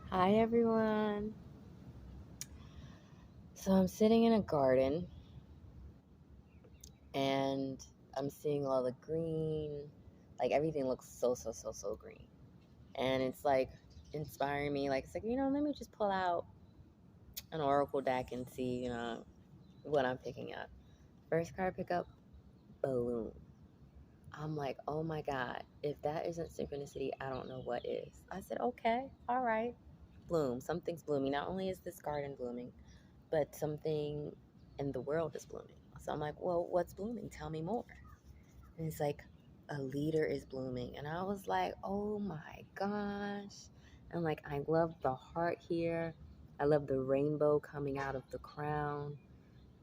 Hi everyone. So I'm sitting in a garden and I'm seeing all the green. Like everything looks so green. And it's like inspiring me. Like it's like, let me just pull out an oracle deck and see, what I'm picking up. First card pick up balloon. I'm like, oh my God, if that isn't synchronicity, I don't know what is. I said, okay, all right. Bloom. Something's blooming. Not only is this garden blooming, but something in the world is blooming. So I'm like, well, what's blooming? Tell me more. And it's like, a leader is blooming. And I was like, oh my gosh. And like, I love the heart here. I love the rainbow coming out of the crown.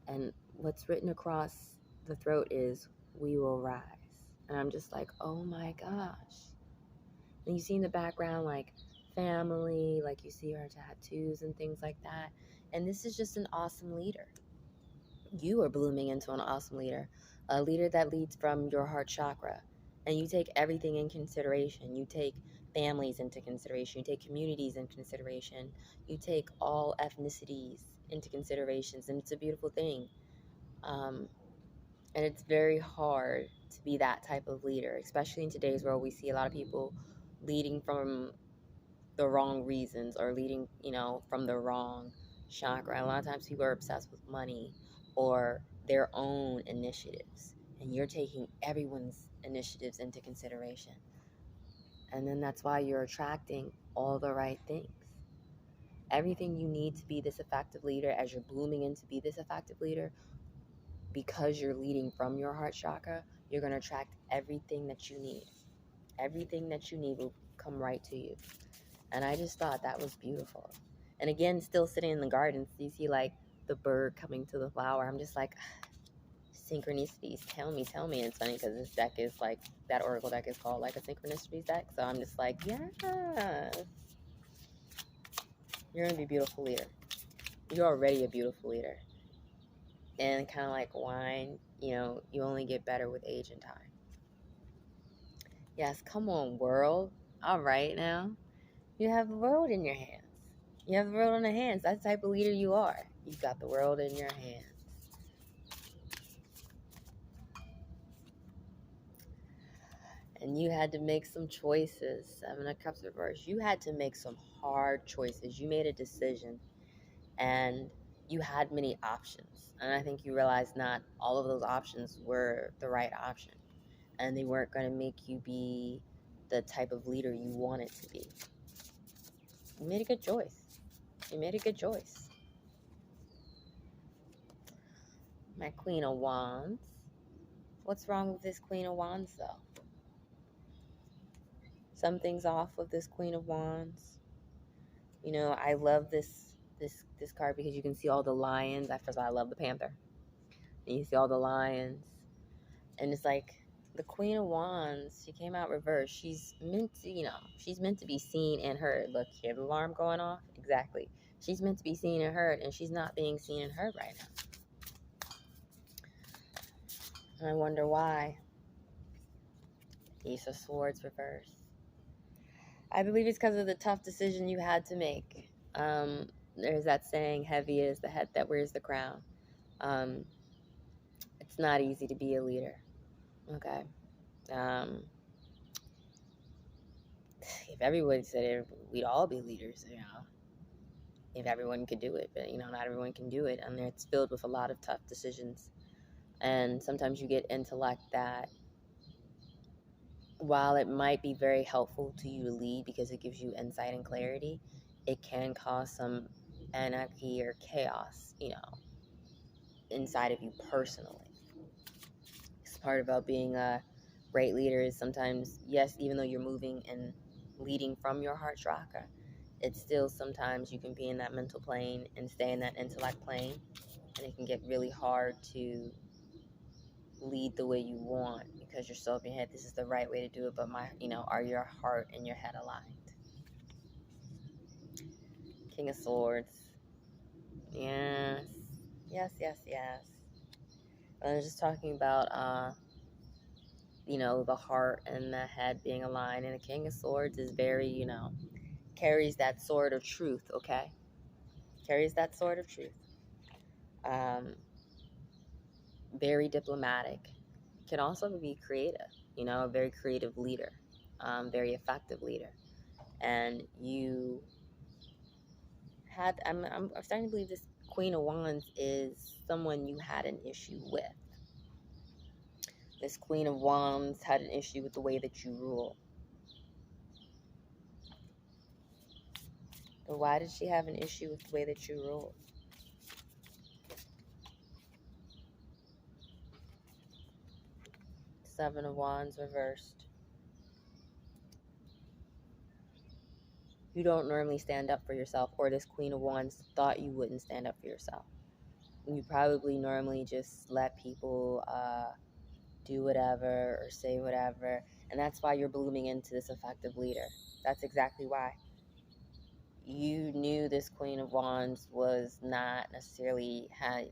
And what's written across the throat is, we will rise. And I'm just like, oh my gosh. And you see in the background, like family, like you see her tattoos and things like that. And this is just an awesome leader. You are blooming into an awesome leader, a leader that leads from your heart chakra. And you take everything in consideration. You take families into consideration. You take communities in consideration. You take all ethnicities into considerations. And it's a beautiful thing. Um, and it's very hard to be that type of leader, especially in today's world. We see a lot of people leading from the wrong reasons or leading, from the wrong chakra. And a lot of times people are obsessed with money or their own initiatives. And you're taking everyone's initiatives into consideration. And then that's why you're attracting all the right things. Everything you need to be this effective leader, as you're blooming in to be this effective leader, because you're leading from your heart chakra, you're going to attract everything that you need. Everything that you need will come right to you. And I just thought that was beautiful. And again, still sitting in the garden, so you see like the bird coming to the flower. I'm just like, synchronicities, tell me. And it's funny because this deck is like, that oracle deck is called like a synchronicities deck. So I'm just like, yes, you're going to be a beautiful leader. You're already a beautiful leader. And kind of like wine, you only get better with age and time. Yes, come on, world. All right now. You have the world in your hands. You have the world in your hands. That's the type of leader you are. You've got the world in your hands. And you had to make some choices. Seven of Cups reverse. You had to make some hard choices. You made a decision. And you had many options. And I think you realized not all of those options were the right option. And they weren't going to make you be the type of leader you wanted to be. You made a good choice. You made a good choice. My Queen of Wands. What's wrong with this Queen of Wands, though? Something's off with this Queen of Wands. I love this card because you can see all the lions. First of all, I love the panther. And you see all the lions. And it's like the Queen of Wands, she came out reversed. She's meant to, she's meant to be seen and heard. Look, hear the alarm going off? Exactly. She's meant to be seen and heard, and she's not being seen and heard right now. And I wonder why. Ace of Swords reversed. I believe it's because of the tough decision you had to make. There's that saying, heavy is the head that wears the crown. It's not easy to be a leader. Okay. If everyone said it, we'd all be leaders, if everyone could do it. But, not everyone can do it. And it's filled with a lot of tough decisions. And sometimes you get intellect that, while it might be very helpful to you to lead because it gives you insight and clarity, it can cause some anarchy or chaos, inside of you personally. It's part about being a great leader is sometimes, yes, even though you're moving and leading from your heart chakra, it's still sometimes you can be in that mental plane and stay in that intellect plane, and it can get really hard to lead the way you want because you're so up in your head, this is the right way to do it, but are your heart and your head aligned? King of Swords. Yes. Yes. I was just talking about the heart and the head being aligned, and the King of Swords is very, carries that sword of truth, okay? Carries that sword of truth. Very diplomatic. Can also be creative, you know, a very creative leader, very effective leader. And you had, I'm starting to believe this Queen of Wands is someone you had an issue with. This Queen of Wands had an issue with the way that you rule. But why did she have an issue with the way that you rule? Seven of Wands reversed. You don't normally stand up for yourself, or this Queen of Wands thought you wouldn't stand up for yourself. You probably normally just let people do whatever or say whatever, and that's why you're blooming into this effective leader. That's exactly why. You knew this Queen of Wands was not necessarily had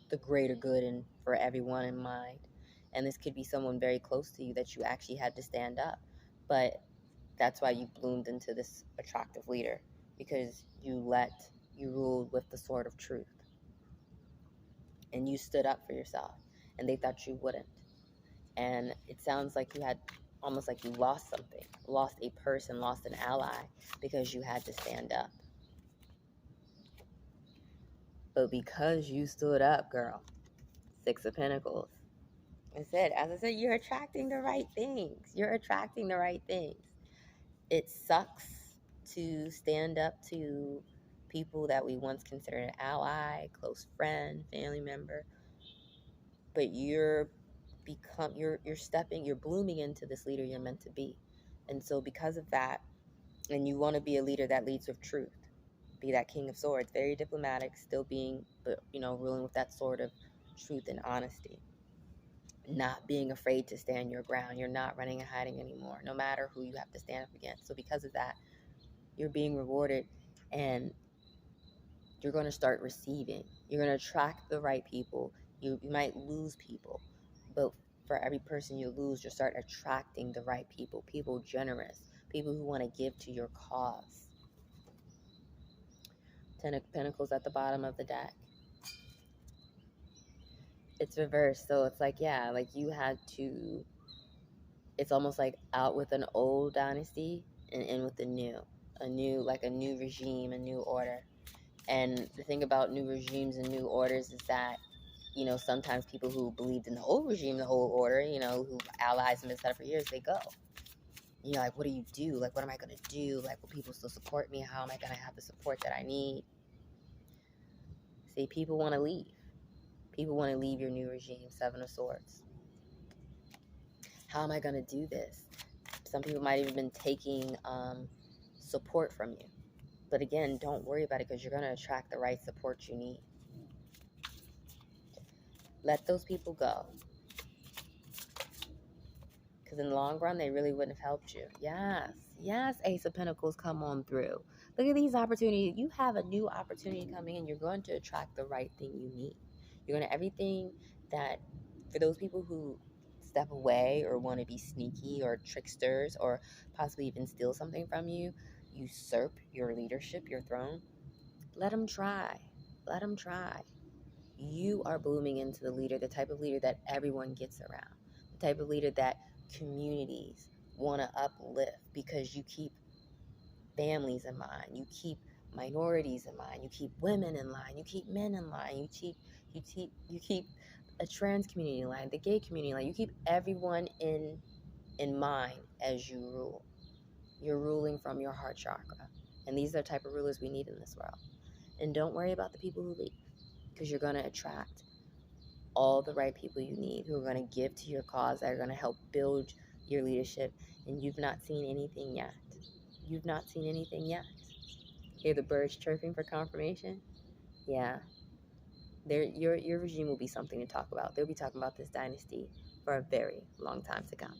the greater good and for everyone in mind, and this could be someone very close to you that you actually had to stand up. But that's why you bloomed into this attractive leader, because you ruled with the sword of truth, and you stood up for yourself, and they thought you wouldn't. And it sounds like you had almost like you lost something, lost a person, lost an ally, because you had to stand up. But because you stood up, girl, Six of Pentacles. As I said, you're attracting the right things. You're attracting the right things. It sucks to stand up to people that we once considered an ally, close friend, family member. But you're blooming into this leader you're meant to be. And so because of that, and you want to be a leader that leads with truth, be that King of Swords, very diplomatic, still being, but ruling with that sword of truth and honesty, not being afraid to stand your ground. You're not running and hiding anymore, no matter who you have to stand up against. So because of that, you're being rewarded, and you're going to start receiving. You're going to attract the right people. You might lose people, but for every person you lose, you'll start attracting the right people, people generous, people who want to give to your cause. Ten of Pentacles at the bottom of the deck. It's reversed, so it's like, yeah, like you had to, it's almost like out with an old dynasty and in with a new regime, a new order. And the thing about new regimes and new orders is that, sometimes people who believed in the old regime, the old order, who allies have been set up for years, they go. Like, what do you do? Like, what am I going to do? Like, will people still support me? How am I going to have the support that I need? See, people want to leave. People want to leave your new regime, Seven of Swords. How am I going to do this? Some people might even been taking support from you. But again, don't worry about it, because you're going to attract the right support you need. Let those people go. Because in the long run, they really wouldn't have helped you. Yes, Ace of Pentacles, come on through. Look at these opportunities. You have a new opportunity coming in. You're going to attract the right thing you need. You're going to, everything that, for those people who step away or want to be sneaky or tricksters or possibly even steal something from you, usurp your leadership, your throne, let them try. Let them try. You are blooming into the leader, the type of leader that everyone gets around, the type of leader that communities want to uplift, because you keep families in mind, you keep minorities in mind, you keep women in line, you keep men in line, you keep a trans community in line, the gay community in line, you keep everyone in mind as you rule. You're ruling from your heart chakra, and these are the type of rulers we need in this world. And don't worry about the people who leave, because you're going to attract all the right people you need, who are going to give to your cause, that are going to help build your leadership. And you've not seen anything yet. You've not seen anything yet. Hear the birds chirping for confirmation? Yeah. Your regime will be something to talk about. They'll be talking about this dynasty for a very long time to come.